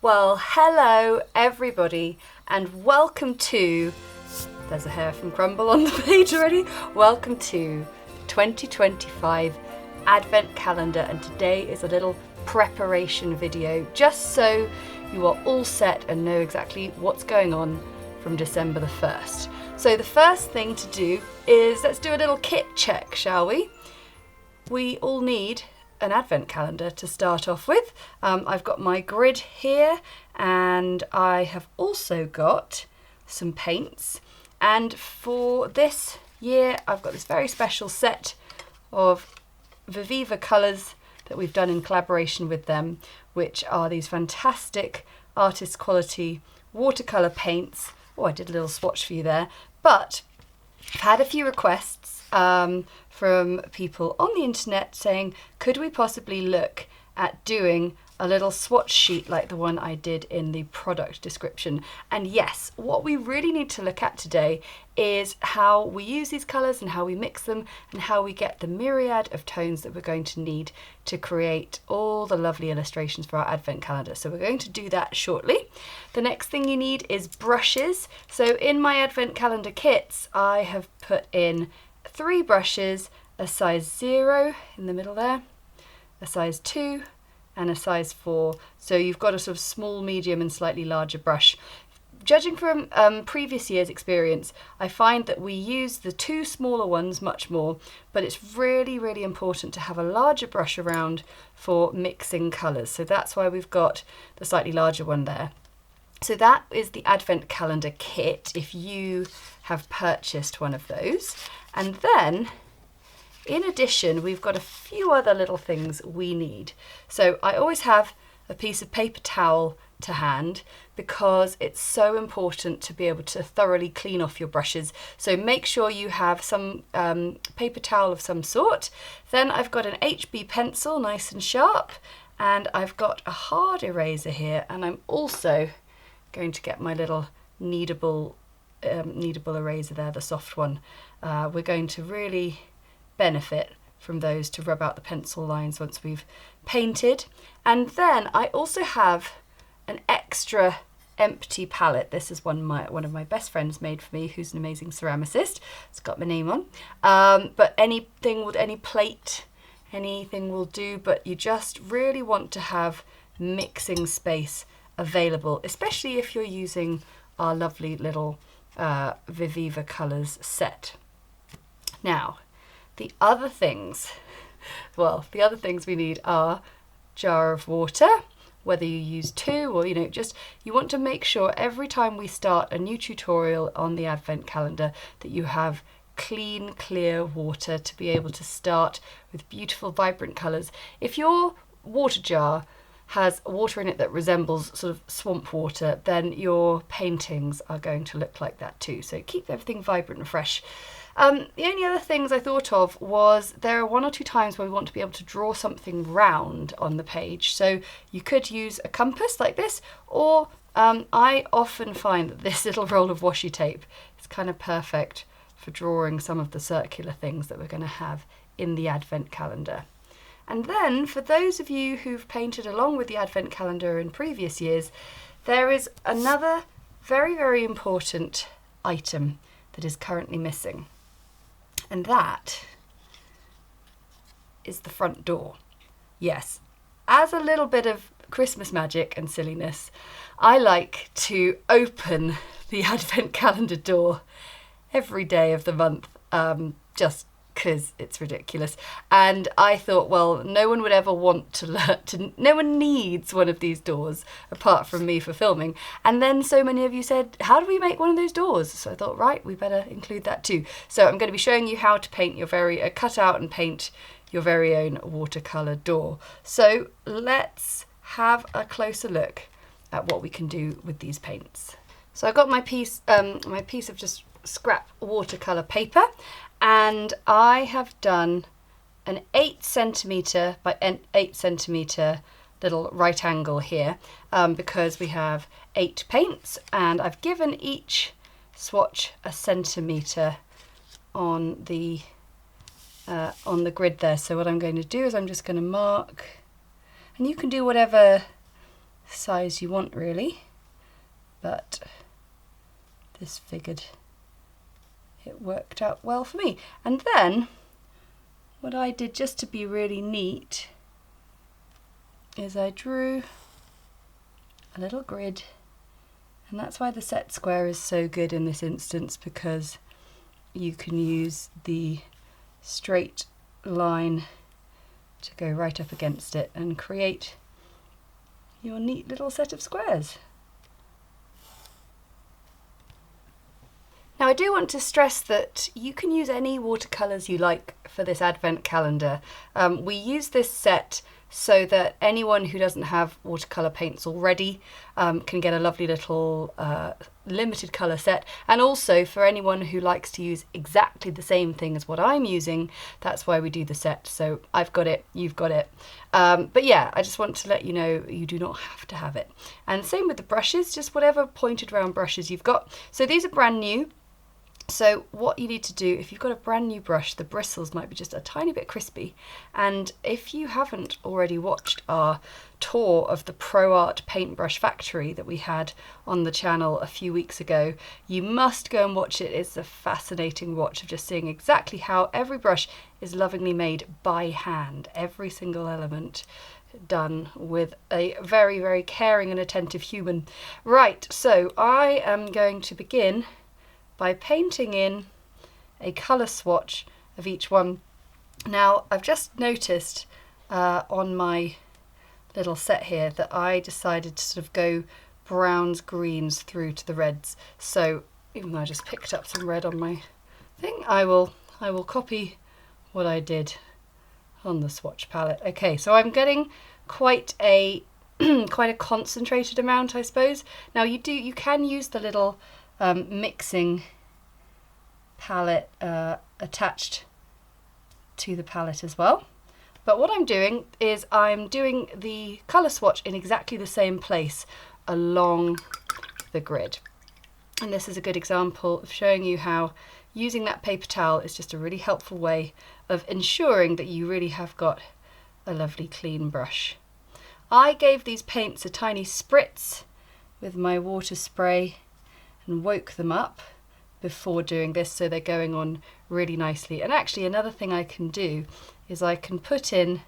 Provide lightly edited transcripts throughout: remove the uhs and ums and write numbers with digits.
Well, hello everybody and welcome to, there's a hair from Crumble on the page already, welcome to 2025 Advent Calendar, and today is a little preparation video just so you are all set and know exactly what's going on from December the 1st. So the first thing to do is let's do a little kit check, shall we? We all need an advent calendar to start off with. I've got my grid here and I have also got some paints, and for this year I've got this very special set of Viviva Colors that we've done in collaboration with them, which are these fantastic artist quality watercolour paints. Oh, I did a little swatch for you there, but I've had a few requests from people on the internet saying, could we possibly look at doing a little swatch sheet like the one I did in the product description? And yes, what we really need to look at today is how we use these colours and how we mix them and how we get the myriad of tones that we're going to need to create all the lovely illustrations for our advent calendar. So we're going to do that shortly. The next thing you need is brushes. So in my advent calendar kits, I have put in 3 brushes, a size 0 in the middle there, a size 2 and a size 4. So you've got a sort of small, medium and slightly larger brush. Judging from previous year's experience, I find that we use the 2 smaller ones much more, but it's really, really important to have a larger brush around for mixing colours. So that's why we've got the slightly larger one there. So that is the advent calendar kit if you have purchased one of those. And then in addition, we've got a few other little things we need. So I always have a piece of paper towel to hand because it's so important to be able to thoroughly clean off your brushes. So make sure you have some paper towel of some sort. Then I've got an HB pencil, nice and sharp, and I've got a hard eraser here, and I'm also going to get my little kneadable eraser there, the soft one. We're going to really benefit from those to rub out the pencil lines once we've painted. And then I also have an extra empty palette. This is one of my best friends made for me, who's an amazing ceramicist. It's got my name on. But any plate, anything will do, but you just really want to have mixing space available, especially if you're using our lovely little Viviva Colors set. Now, the other things we need are jar of water, whether you use 2 or you want to make sure every time we start a new tutorial on the advent calendar that you have clean, clear water to be able to start with beautiful, vibrant colours. If your water jar has water in it that resembles sort of swamp water, then your paintings are going to look like that too. So keep everything vibrant and fresh. The only other things I thought of was there are 1 or 2 times where we want to be able to draw something round on the page. So you could use a compass like this, or I often find that this little roll of washi tape is kind of perfect for drawing some of the circular things that we're going to have in the advent calendar. And then for those of you who've painted along with the advent calendar in previous years, there is another very, very important item that is currently missing. And that is the front door. Yes, as a little bit of Christmas magic and silliness, I like to open the advent calendar door every day of the month, just because it's ridiculous. And I thought, well, no one would ever want to learn no one needs one of these doors apart from me for filming. And then so many of you said, how do we make one of those doors? So I thought, right, we better include that too. So I'm going to be showing you how to paint your cut out and paint your very own watercolor door. So let's have a closer look at what we can do with these paints. So I've got my piece of just scrap watercolor paper, and I have done an 8 centimetre by 8 centimetre little right angle here because we have 8 paints, and I've given each swatch a centimetre on the grid there. So what I'm going to do is I'm just going to mark, and you can do whatever size you want really, but this figured it worked out well for me. And then what I did, just to be really neat, is I drew a little grid, and that's why the set square is so good in this instance, because you can use the straight line to go right up against it and create your neat little set of squares. Now I do want to stress that you can use any watercolours you like for this advent calendar. We use this set so that anyone who doesn't have watercolour paints already can get a lovely little limited colour set, and also for anyone who likes to use exactly the same thing as what I'm using, that's why we do the set. So I've got it, you've got it. But yeah, I just want to let you know you do not have to have it. And same with the brushes, just whatever pointed round brushes you've got. So these are brand new. So what you need to do, if you've got a brand new brush, the bristles might be just a tiny bit crispy. And if you haven't already watched our tour of the Pro Art Paintbrush Factory that we had on the channel a few weeks ago, you must go and watch it. It's a fascinating watch of just seeing exactly how every brush is lovingly made by hand, every single element done with a very, very caring and attentive human. Right, so I am going to begin by painting in a colour swatch of each one. Now I've just noticed on my little set here that I decided to sort of go browns, greens through to the reds. So even though I just picked up some red on my thing, I will copy what I did on the swatch palette. Okay, so I'm getting quite a quite a concentrated amount, I suppose. Now you can use the little mixing palette attached to the palette as well. But what I'm doing is I'm doing the colour swatch in exactly the same place along the grid. And this is a good example of showing you how using that paper towel is just a really helpful way of ensuring that you really have got a lovely clean brush. I gave these paints a tiny spritz with my water spray and woke them up before doing this, so they're going on really nicely. And actually another thing I can do is I can put in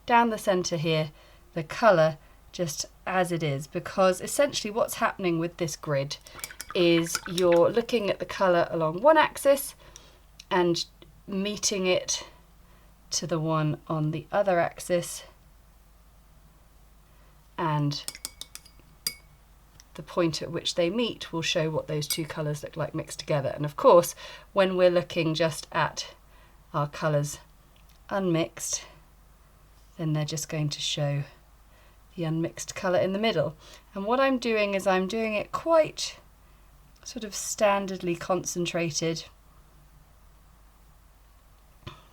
down the centre here the colour just as it is, because essentially what's happening with this grid is you're looking at the colour along one axis and meeting it to the one on the other axis, and the point at which they meet will show what those two colours look like mixed together. And of course, when we're looking just at our colours unmixed, then they're just going to show the unmixed colour in the middle. And what I'm doing is I'm doing it quite sort of standardly concentrated.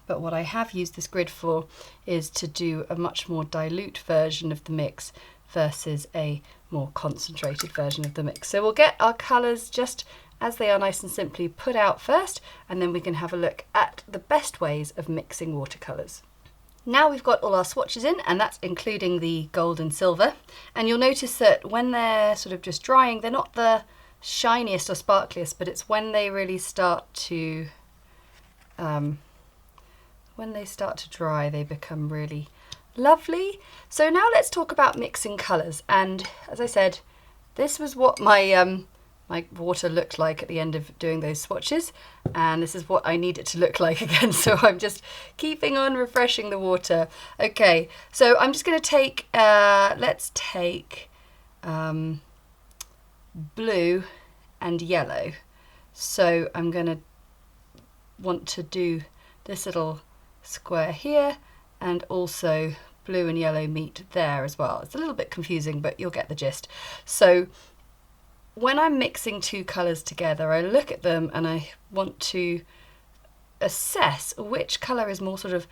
But what I have used this grid for is to do a much more dilute version of the mix versus a more concentrated version of the mix. So we'll get our colours just as they are, nice and simply put out first, and then we can have a look at the best ways of mixing watercolours. Now we've got all our swatches in, and that's including the gold and silver. And you'll notice that when they're sort of just drying, they're not the shiniest or sparkliest, but it's when they really start to dry, they become really lovely. So now let's talk about mixing colours. And as I said, this was what my my water looked like at the end of doing those swatches, and this is what I need it to look like again. So I'm just keeping on refreshing the water. Okay, so I'm just going to take let's take blue and yellow. So I'm going to want to do this little square here, and also blue and yellow meet there as well. It's a little bit confusing, but you'll get the gist. So when I'm mixing two colours together, I look at them and I want to assess which colour is more sort of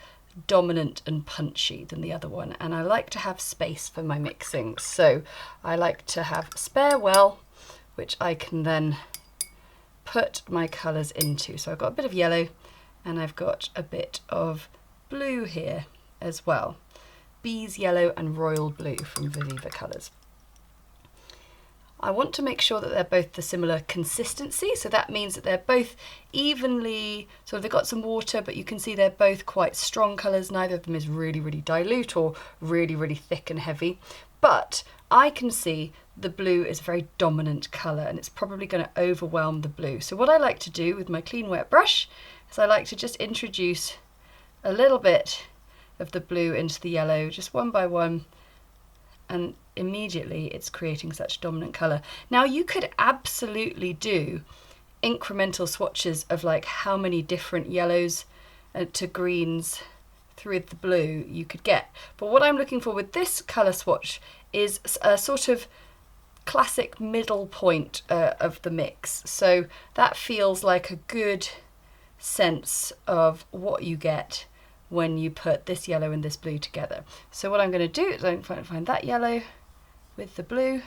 dominant and punchy than the other one. And I like to have space for my mixing. So I like to have a spare well, which I can then put my colours into. So I've got a bit of yellow and I've got a bit of blue here as well. Bees Yellow and Royal Blue from Viviva Colors. I want to make sure that they're both the similar consistency. So that means that they're both evenly, so they've got some water, but you can see they're both quite strong colours. Neither of them is really, really dilute or really, really thick and heavy. But I can see the blue is a very dominant colour and it's probably going to overwhelm the blue. So what I like to do with my clean wet brush is I like to just introduce a little bit of the blue into the yellow, just one by one, and immediately it's creating such dominant colour. Now you could absolutely do incremental swatches of like how many different yellows to greens through the blue you could get. But what I'm looking for with this colour swatch is a sort of classic middle point of the mix. So that feels like a good sense of what you get when you put this yellow and this blue together. So what I'm going to do is I'm going to find that yellow with the blue,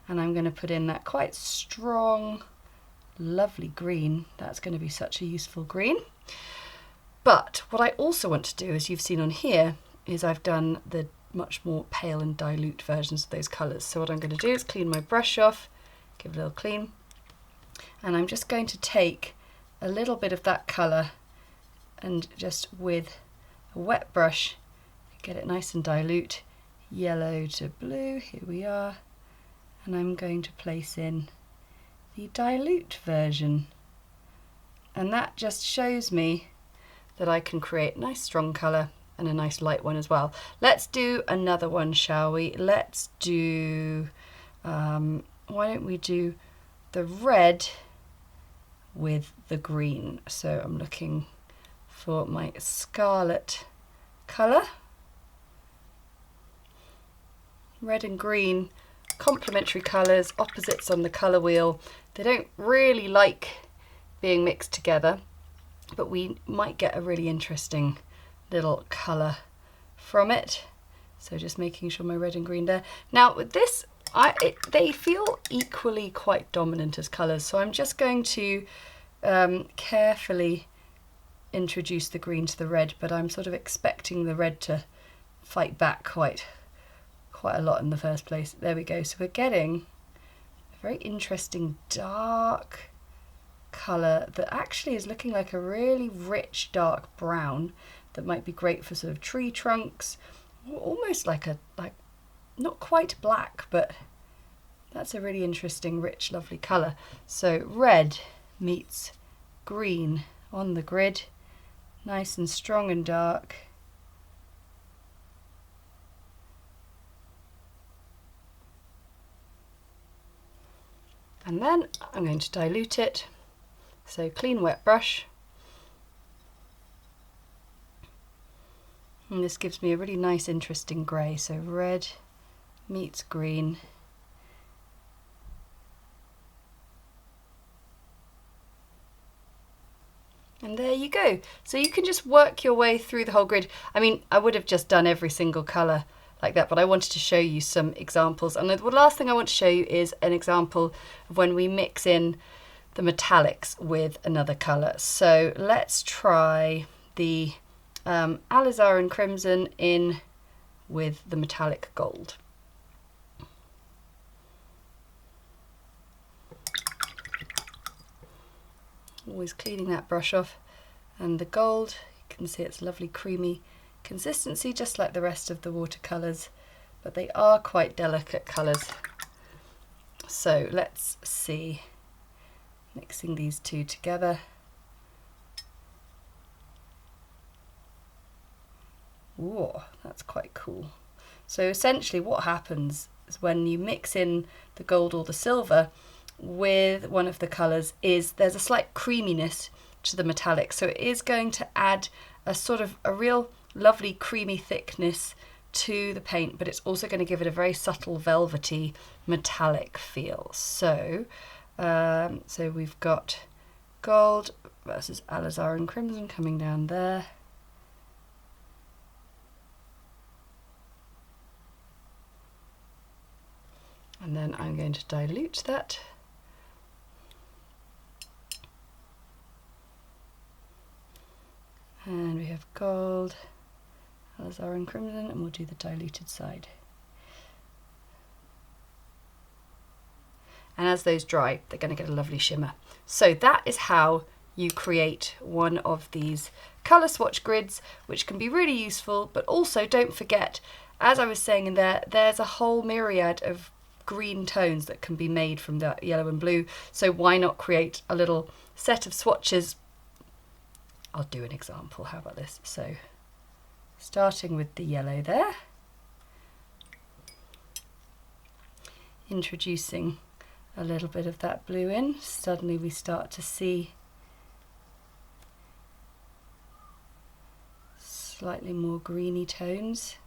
and I'm going to put in that quite strong, lovely green. That's going to be such a useful green. But what I also want to do, as you've seen on here, is I've done the much more pale and dilute versions of those colours. So what I'm going to do is clean my brush off, give it a little clean, and I'm just going to take a little bit of that colour and just with a wet brush get it nice and dilute, yellow to blue, here we are, and I'm going to place in the dilute version, and that just shows me that I can create nice strong colour and a nice light one as well. Let's do another one, shall we? Let's do, why don't we do the red with the green. So I'm looking for my Scarlet colour. Red and green, complementary colours, opposites on the colour wheel. They don't really like being mixed together, but we might get a really interesting little colour from it. So just making sure my red and green there. Now with this, they feel equally quite dominant as colours, so I'm just going to carefully introduce the green to the red, but I'm sort of expecting the red to fight back quite a lot in the first place. There we go. So we're getting a very interesting dark colour that actually is looking like a really rich dark brown that might be great for sort of tree trunks, almost like not quite black, but that's a really interesting rich lovely colour. So red meets green on the grid, nice and strong and dark. And then I'm going to dilute it. So clean wet brush. And this gives me a really nice interesting grey. So red meets green. And there you go. So you can just work your way through the whole grid. I mean, I would have just done every single colour like that, but I wanted to show you some examples. And the last thing I want to show you is an example of when we mix in the metallics with another colour. So let's try the Alizarin Crimson in with the metallic gold. Always cleaning that brush off, and the gold, you can see it's lovely creamy consistency just like the rest of the watercolours, but they are quite delicate colours. So let's see, mixing these two together. Whoa, that's quite cool. So essentially what happens is when you mix in the gold or the silver with one of the colours is there's a slight creaminess to the metallic, so it is going to add a sort of a real lovely creamy thickness to the paint, but it's also going to give it a very subtle velvety metallic feel. So so we've got gold versus Alizarin Crimson coming down there. And then I'm going to dilute that. And we have gold, Alizarin Crimson, and we'll do the diluted side. and as those dry, they're going to get a lovely shimmer. So that is how you create one of these colour swatch grids, which can be really useful, but also don't forget, as I was saying in there, there's a whole myriad of green tones that can be made from that yellow and blue, so why not create a little set of swatches? I'll do an example, how about this? So starting with the yellow there, introducing a little bit of that blue in, suddenly we start to see slightly more greeny tones.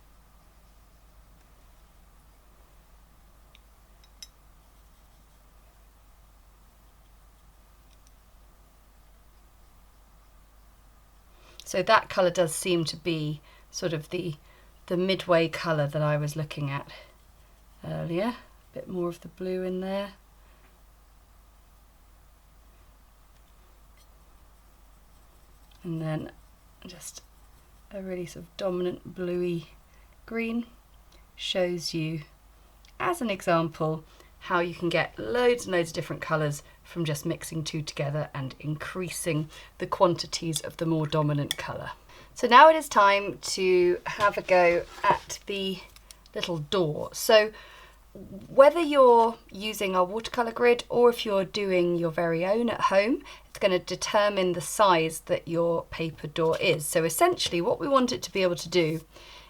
So that colour does seem to be sort of the midway colour that I was looking at earlier. A bit more of the blue in there. And then just a really sort of dominant bluey green shows you, as an example, how you can get loads and loads of different colours from just mixing two together and increasing the quantities of the more dominant colour. So now it is time to have a go at the little door. So whether you're using our watercolour grid or if you're doing your very own at home, it's going to determine the size that your paper door is. So essentially what we want it to be able to do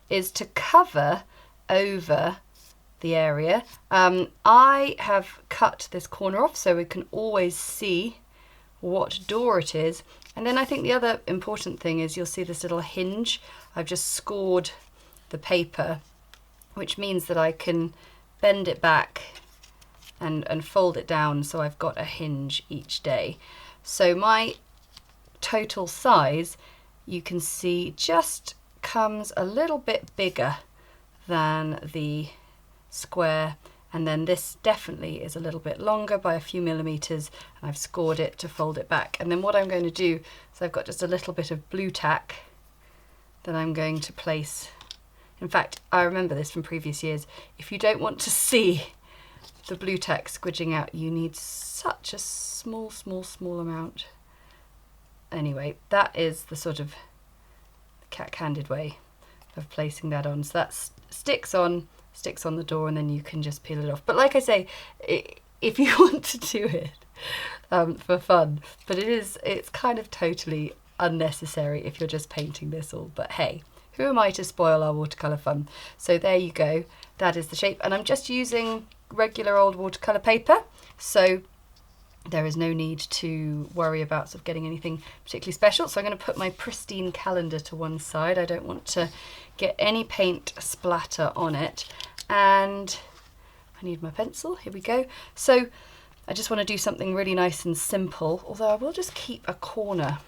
is to cover over the area. I have cut this corner off so we can always see what door it is. And then I think the other important thing is you'll see this little hinge. I've just scored the paper, which means that I can bend it back and fold it down so I've got a hinge each day. So my total size, you can see, just comes a little bit bigger than the square, and then this definitely is a little bit longer by a few millimeters, and I've scored it to fold it back. And then what I'm going to do is I've got just a little bit of blue tack that I'm going to place. In fact, I remember this from previous years. If you don't want to see the blue tack squidging out, you need such a small amount. Anyway, that is the sort of cat-handed way of placing that on. So that sticks on the door, and then you can just peel it off. But like I say, if you want to do it for fun, but it's kind of totally unnecessary if you're just painting this all. But hey, who am I to spoil our watercolour fun? So there you go, that is the shape. And I'm just using regular old watercolour paper, so there is no need to worry about sort of getting anything particularly special. So I'm going to put my pristine calendar to one side. I don't want to get any paint splatter on it. And I need my pencil, here we go. So I just want to do something really nice and simple, although I will just keep a corner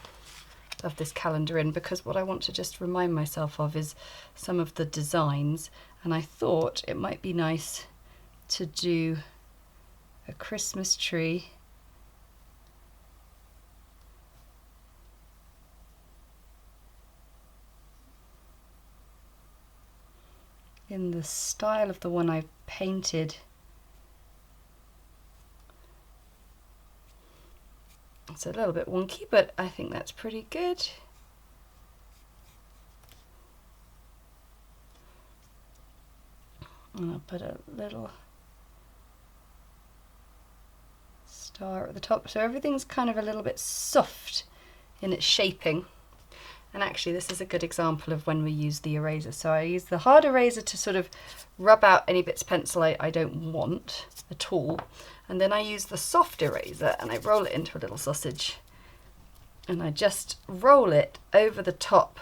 of this calendar in, because what I want to just remind myself of is some of the designs, and I thought it might be nice to do a Christmas tree in the style of the one I painted. It's a little bit wonky, but I think that's pretty good. And I'll put a little star at the top, so everything's kind of a little bit soft in its shaping. And actually this is a good example of when we use the eraser. So I use the hard eraser to sort of rub out any bits of pencil I don't want at all. And then I use the soft eraser and I roll it into a little sausage. And I just roll it over the top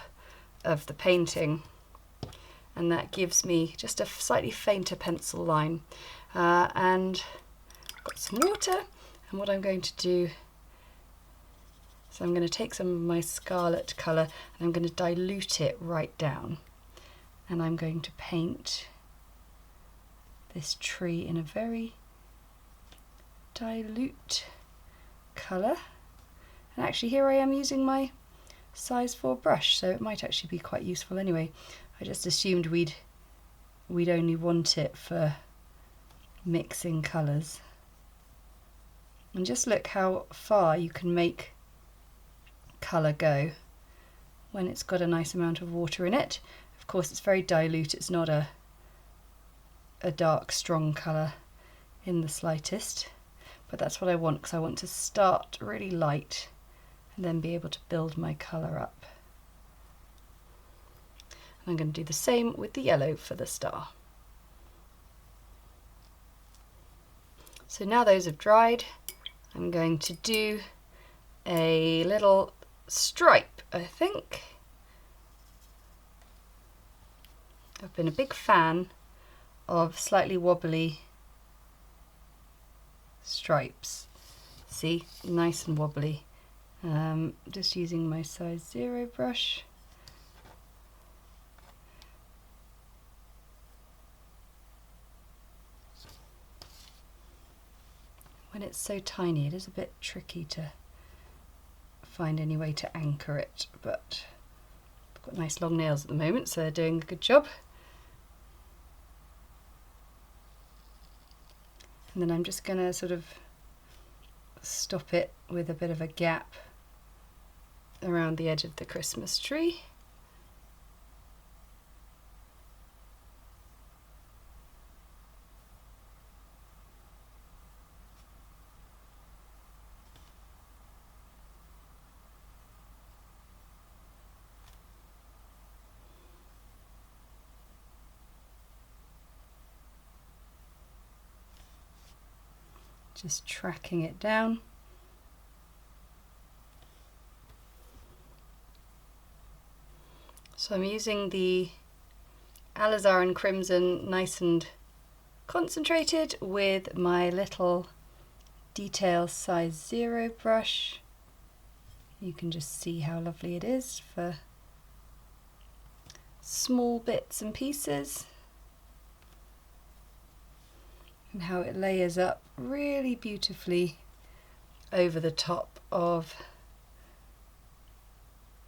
of the painting. And that gives me just a slightly fainter pencil line. And I've got some water. And what I'm going to do, so I'm going to take some of my Scarlet colour and I'm going to dilute it right down. And I'm going to paint this tree in a very dilute colour. And actually here I am using my size 4 brush, so it might actually be quite useful anyway. I just assumed we'd only want it for mixing colours. And just look how far you can make colour go when it's got a nice amount of water in it. Of course, it's very dilute, it's not a dark, strong colour in the slightest, but that's what I want, because I want to start really light and then be able to build my colour up. And I'm going to do the same with the yellow for the star. So now those have dried, I'm going to do a little stripe, I think. I've been a big fan of slightly wobbly stripes. See, nice and wobbly. Just using my size 0 brush. When it's so tiny, it is a bit tricky to find any way to anchor it, but I've got nice long nails at the moment, so they're doing a good job. And then I'm just going to sort of stop it with a bit of a gap around the edge of the Christmas tree. Just tracking it down. So I'm using the Alizarin Crimson nice and concentrated with my little detail size 0 brush. You can just see how lovely it is for small bits and pieces, and how it layers up really beautifully over the top of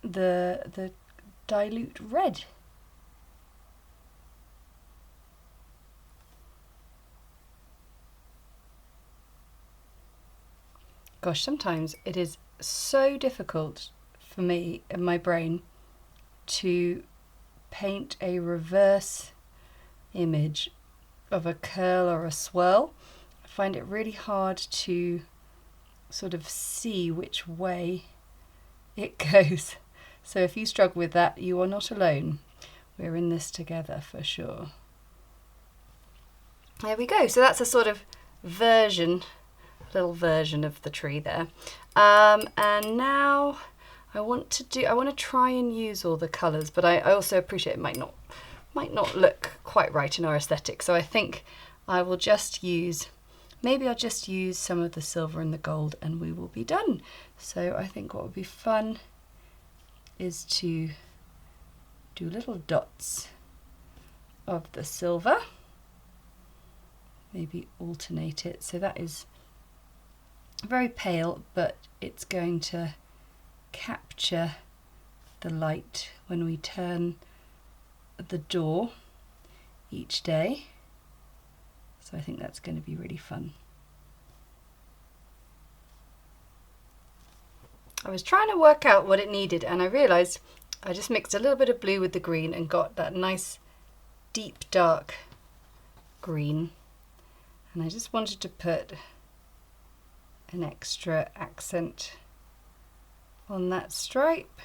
the dilute red. Gosh, sometimes it is so difficult for me and my brain to paint a reverse image of a curl or a swirl. I find it really hard to sort of see which way it goes. So if you struggle with that, you are not alone. We're in this together for sure. There we go. So that's a sort of little version of the tree there. And now I want to try and use all the colours, but I also appreciate it might not look quite right in our aesthetic. So I think I will just use, maybe I'll just use some of the silver and the gold and we will be done. So I think what would be fun is to do little dots of the silver, maybe alternate it. So that is very pale, but it's going to capture the light when we turn the door each day. So I think that's going to be really fun. I was trying to work out what it needed and I realised I just mixed a little bit of blue with the green and got that nice deep dark green, and I just wanted to put an extra accent on that stripe.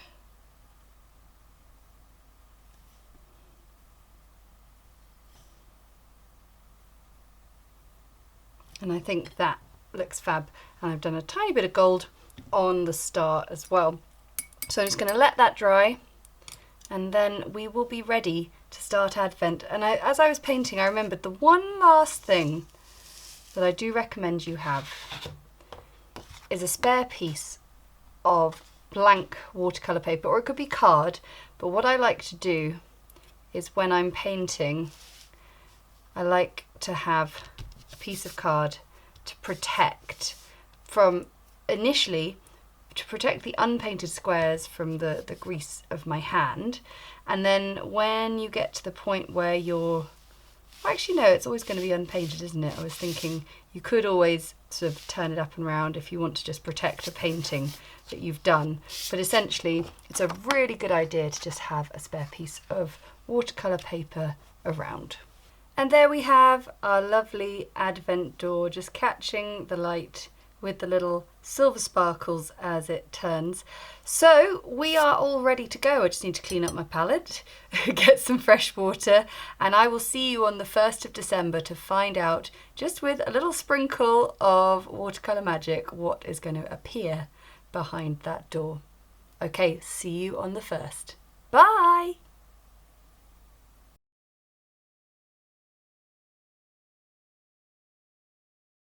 And I think that looks fab. And I've done a tiny bit of gold on the star as well. So I'm just going to let that dry and then we will be ready to start Advent. And as I was painting, I remembered the one last thing that I do recommend you have is a spare piece of blank watercolour paper, or it could be card, but what I like to do is when I'm painting, I like to have a piece of card to protect from, initially, to protect the unpainted squares from the grease of my hand, and then when you get to the point where you're Actually, no, it's always going to be unpainted, isn't it? I was thinking you could always sort of turn it up and round if you want to just protect a painting that you've done. But essentially, it's a really good idea to just have a spare piece of watercolour paper around. And there we have our lovely Advent door just catching the light with the little silver sparkles as it turns. So we are all ready to go. I just need to clean up my palette, get some fresh water, and I will see you on the 1st of December to find out, just with a little sprinkle of watercolour magic, what is going to appear behind that door. Okay, see you on the 1st. Bye!